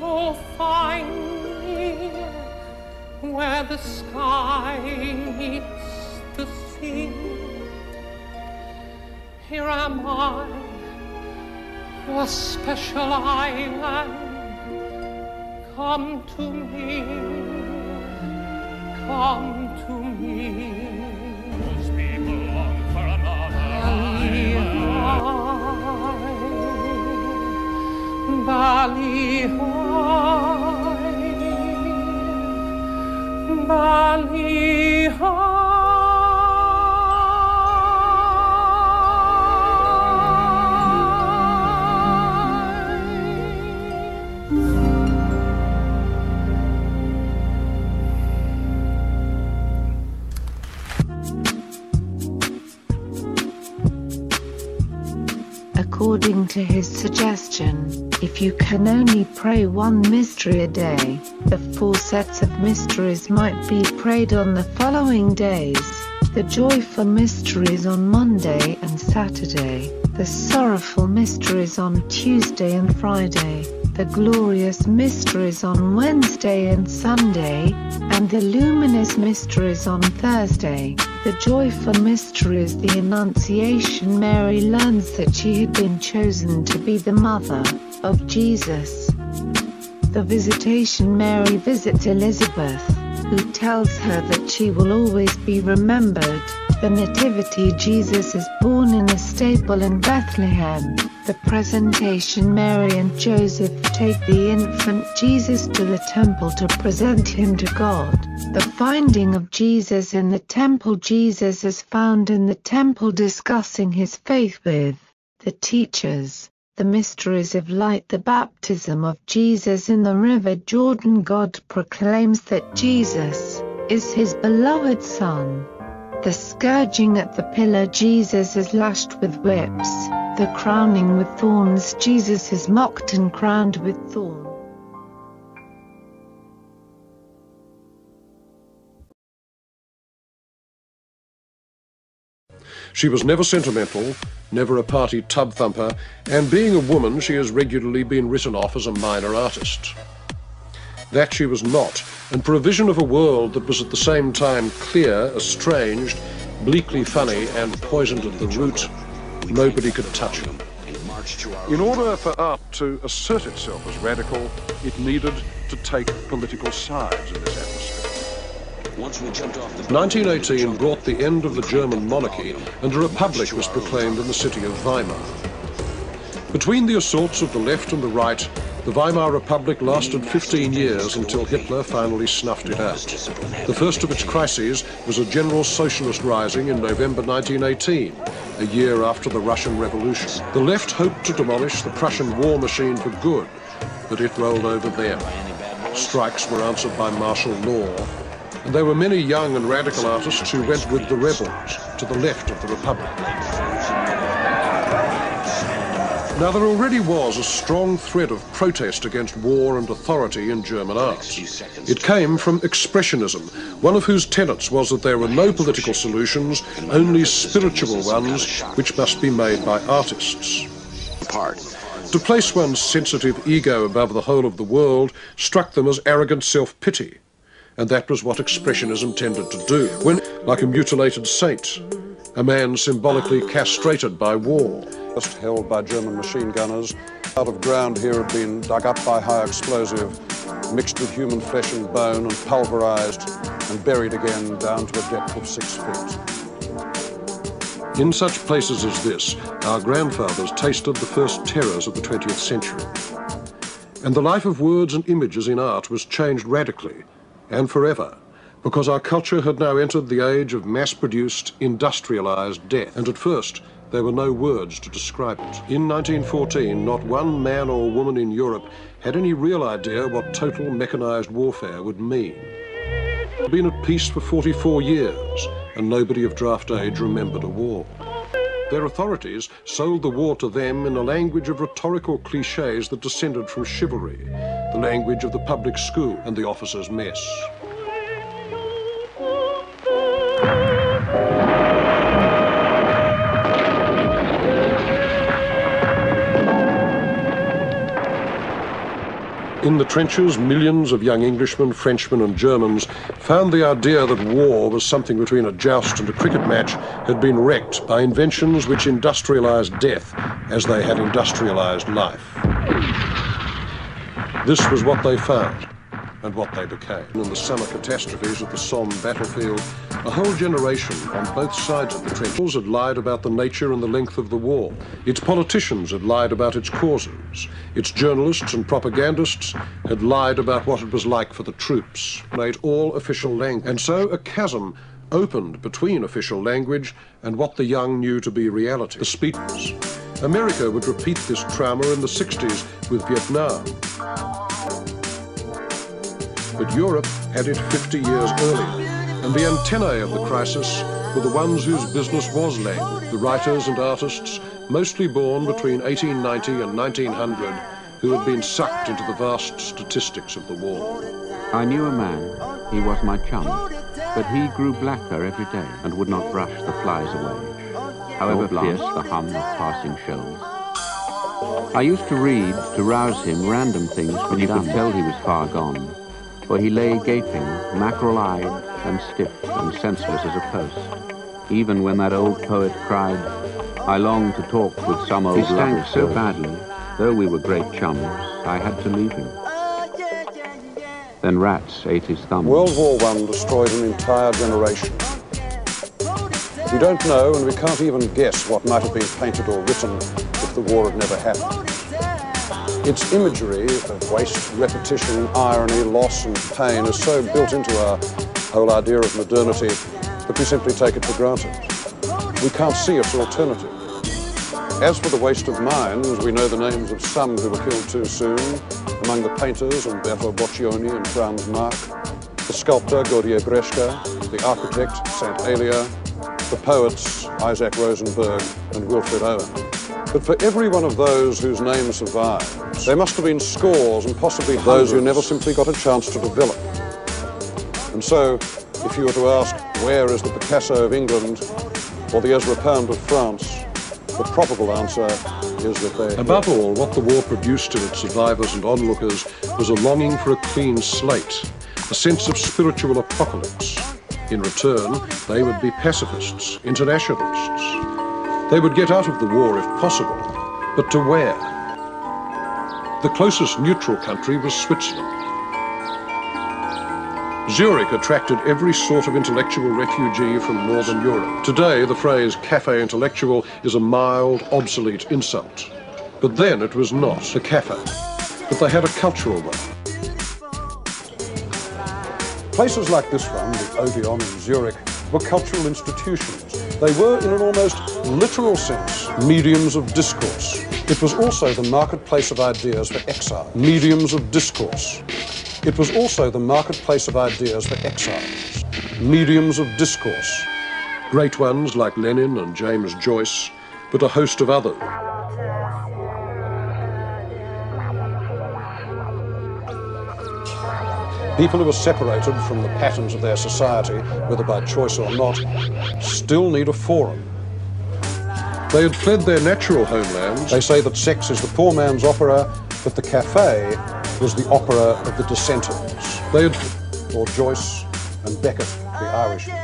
oh find me where the sky meets the sea. Here am I, your special island. Come to me, come to me. Those people long for another Bali high, Bali high. According to his suggestion, if you can only pray one mystery a day, the 4 sets of mysteries might be prayed on the following days: the joyful mysteries on Monday and Saturday, the sorrowful mysteries on Tuesday and Friday, the glorious mysteries on Wednesday and Sunday, and the luminous mysteries on Thursday. The joyful mysteries. The Annunciation. Mary learns that she had been chosen to be the mother of Jesus. The Visitation. Mary visits Elizabeth, who tells her that she will always be remembered. The Nativity. Jesus is born in a stable in Bethlehem. The Presentation. Mary and Joseph take the infant Jesus to the temple to present him to God. The finding of Jesus in the temple. Jesus is found in the temple discussing his faith with the teachers. The mysteries of light. The baptism of Jesus in the river Jordan. God proclaims that Jesus is his beloved Son. The scourging at the pillar. Jesus is lashed with whips. The crowning with thorns. Jesus is mocked and crowned with thorns. She was never sentimental, never a party tub thumper, and being a woman, she has regularly been written off as a minor artist. That she was not, and for a vision of a world that was at the same time clear, estranged, bleakly funny, and poisoned at the root, nobody could touch her. In order for art to assert itself as radical, it needed to take political sides in this atmosphere. 1918 brought the end of the German monarchy, and a republic was proclaimed in the city of Weimar. Between the assaults of the left and the right, the Weimar Republic lasted 15 years until Hitler finally snuffed it out. The first of its crises was a general socialist rising in November 1918, a year after the Russian Revolution. The left hoped to demolish the Prussian war machine for good, but it rolled over them. Strikes were answered by martial law, and there were many young and radical artists who went with the rebels to the left of the Republic. Now, there already was a strong thread of protest against war and authority in German art. It came from Expressionism, one of whose tenets was that there were no political solutions, only spiritual ones, which must be made by artists. To place one's sensitive ego above the whole of the world struck them as arrogant self-pity. And that was what Expressionism tended to do, when, like a mutilated saint, a man symbolically castrated by war. Just held by German machine gunners, out of ground here had been dug up by high explosive, mixed with human flesh and bone and pulverized and buried again down to a depth of 6 feet. In such places as this, our grandfathers tasted the first terrors of the 20th century. And the life of words and images in art was changed radically, and forever, because our culture had now entered the age of mass-produced, industrialized death, and at first there were no words to describe it. In 1914, not one man or woman in Europe had any real idea what total mechanized warfare would mean. We'd been at peace for 44 years, and nobody of draft age remembered a war. Their authorities sold the war to them in a language of rhetorical cliches that descended from chivalry, the language of the public school and the officers' mess. In the trenches, millions of young Englishmen, Frenchmen and Germans found the idea that war was something between a joust and a cricket match had been wrecked by inventions which industrialised death as they had industrialised life. This was what they found and what they became. In the summer catastrophes of the Somme battlefield, a whole generation on both sides of the trenches had lied about the nature and the length of the war. Its politicians had lied about its causes. Its journalists and propagandists had lied about what it was like for the troops. Made all official language. And so a chasm opened between official language and what the young knew to be reality. The speeches. America would repeat this trauma in the 60s with Vietnam. But Europe had it 50 years earlier, and the antennae of the crisis were the ones whose business was language, the writers and artists, mostly born between 1890 and 1900, who had been sucked into the vast statistics of the war. I knew a man, he was my chum, but he grew blacker every day and would not brush the flies away, however fierce the hum of passing shells. I used to read, to rouse him, random things when you could tell he was far gone, for he lay gaping, mackerel-eyed and stiff and senseless as a post. Even when that old poet cried, I long to talk with some old lover. He stank so badly, though we were great chums, I had to leave him. Then rats ate his thumb. World War I destroyed an entire generation. We don't know, and we can't even guess what might have been painted or written if the war had never happened. Its imagery of waste, repetition, irony, loss and pain is so built into our whole idea of modernity that we simply take it for granted. We can't see its alternative. As for the waste of minds, we know the names of some who were killed too soon. Among the painters, Umberto Boccioni and Franz Marc, the sculptor Gaudier Breschka, the architect St. Alia, the poets Isaac Rosenberg and Wilfred Owen. But for every one of those whose name survived, there must have been scores and possibly those who never simply got a chance to develop. And so, if you were to ask, where is the Picasso of England or the Ezra Pound of France, the probable answer is that they... Above all, what the war produced in its survivors and onlookers was a longing for a clean slate, a sense of spiritual apocalypse. In return, they would be pacifists, internationalists. They would get out of the war if possible, but to where? The closest neutral country was Switzerland. Zurich attracted every sort of intellectual refugee from Northern Europe. Today, the phrase café intellectual is a mild, obsolete insult. But then it was not a café, but they had a cultural one. Places like this one, the Odeon in Zurich, were cultural institutions. They were, in an almost literal sense, mediums of discourse. It was also the marketplace of ideas for exile. Mediums of discourse. It was also the marketplace of ideas for exiles. Mediums of discourse. Great ones like Lenin and James Joyce, but a host of others. People who were separated from the patterns of their society, whether by choice or not, still need a forum. They had fled their natural homelands. They say that sex is the poor man's opera, but the café was the opera of the dissenters. They had, or Joyce and Beckett, the Irishman.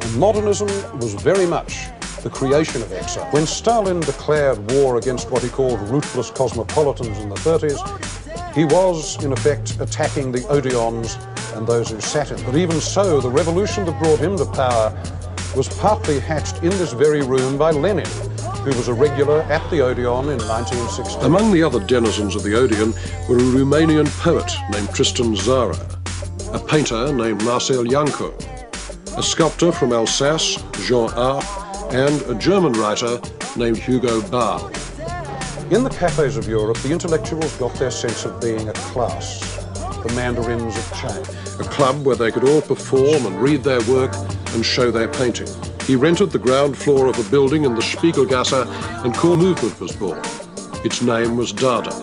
And modernism was very much the creation of exile. When Stalin declared war against what he called ruthless cosmopolitans in the 30s, he was, in effect, attacking the Odeons and those who sat in. But even so, the revolution that brought him to power was partly hatched in this very room by Lenin, who was a regular at the Odeon in 1916. Among the other denizens of the Odeon were a Romanian poet named Tristan Tzara, a painter named Marcel Janco, a sculptor from Alsace, Jean Arp, and a German writer named Hugo Ball. In the cafes of Europe, the intellectuals got their sense of being a class, the mandarins of change. A club where they could all perform and read their work and show their painting. He rented the ground floor of a building in the Spiegelgasse and a movement was born. Its name was Dada.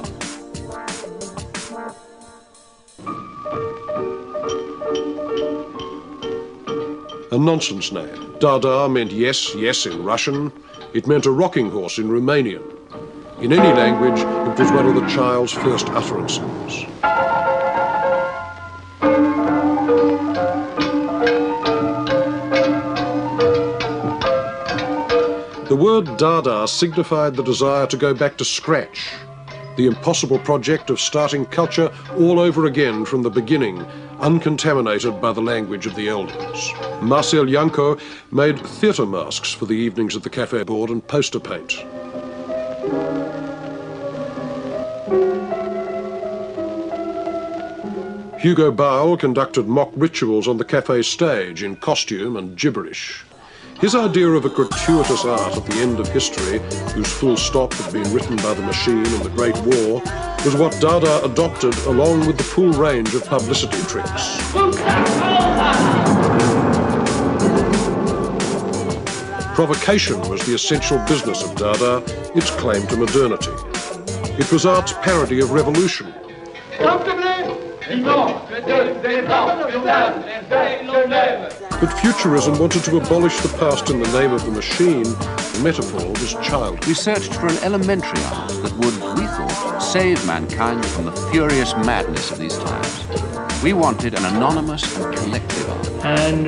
A nonsense name. Dada meant yes, yes in Russian. It meant a rocking horse in Romanian. In any language, it was one of the child's first utterances. The word Dada signified the desire to go back to scratch, the impossible project of starting culture all over again from the beginning, uncontaminated by the language of the elders. Marcel Janco made theatre masks for the evenings at the cafe board and poster paint. Hugo Bowell conducted mock rituals on the cafe stage in costume and gibberish. His idea of a gratuitous art at the end of history, whose full stop had been written by the machine in the Great War, was what Dada adopted along with the full range of publicity tricks. Provocation was the essential business of Dada, its claim to modernity. It was art's parody of revolution. But Futurism wanted to abolish the past in the name of the machine. The metaphor was childish. We searched for an elementary art that would, we thought, save mankind from the furious madness of these times. We wanted an anonymous and collective art. And,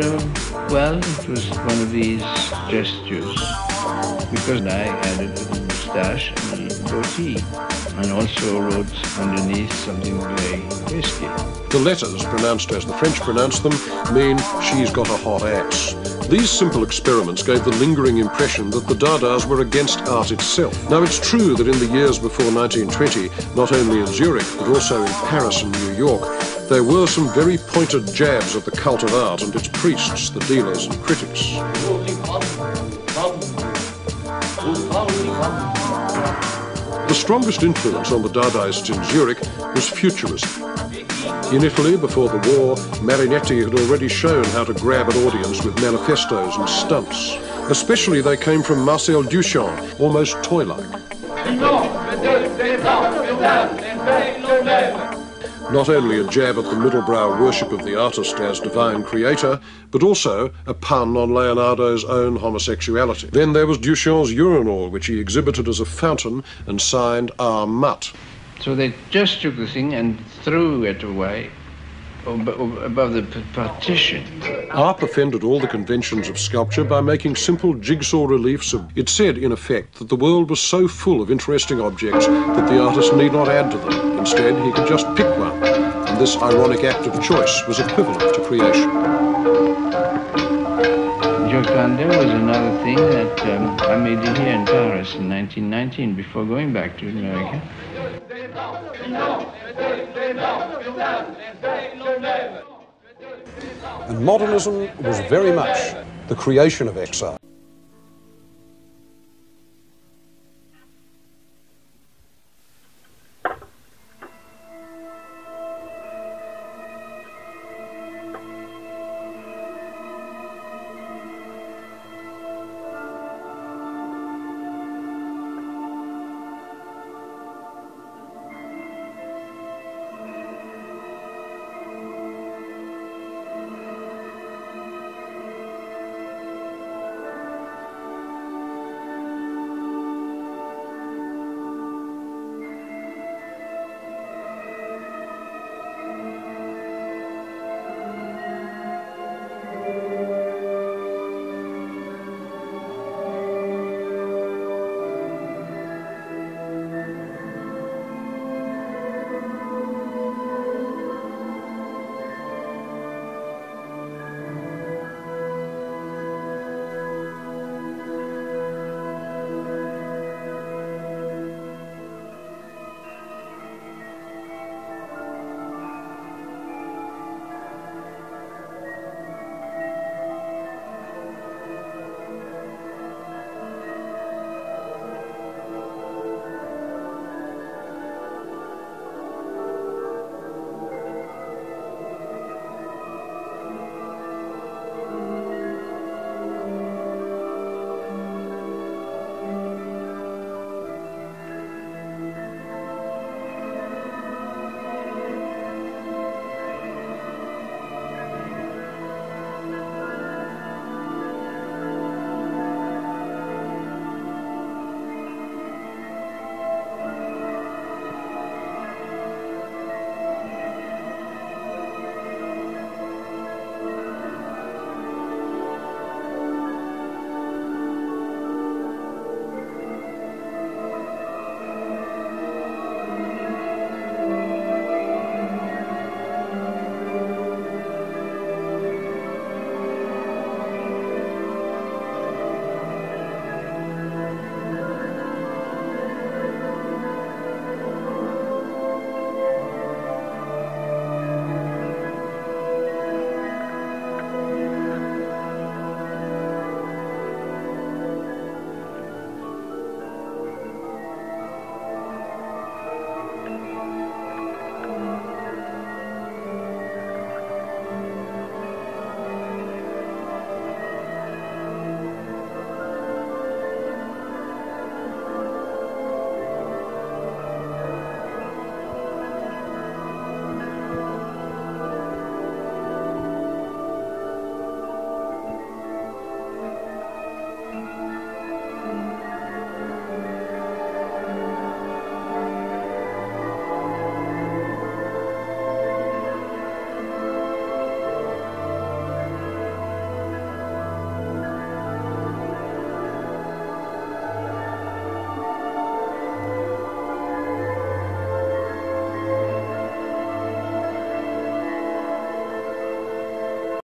well, it was one of these gestures, because I added a moustache and a goatee, and also wrote underneath something very risky. The letters, pronounced as the French pronounce them, mean she's got a hot ass. These simple experiments gave the lingering impression that the Dadas were against art itself. Now, it's true that in the years before 1920, not only in Zurich, but also in Paris and New York, there were some very pointed jabs at the cult of art and its priests, the dealers and critics. The strongest influence on the Dadaists in Zurich was Futurism. In Italy, before the war, Marinetti had already shown how to grab an audience with manifestos and stunts. Especially they came from Marcel Duchamp, almost toy-like. Not only a jab at the middlebrow worship of the artist as divine creator, but also a pun on Leonardo's own homosexuality. Then there was Duchamp's urinal, which he exhibited as a fountain and signed R. Mutt. So they just took the thing and threw it away above the partition. Arp offended all the conventions of sculpture by making simple jigsaw reliefs of... It said, in effect, that the world was so full of interesting objects that the artist need not add to them. Instead, he could just pick one, and this ironic act of choice was equivalent to creation. Gioconda was another thing that I made it here in Paris in 1919, before going back to America. And modernism was very much the creation of exile.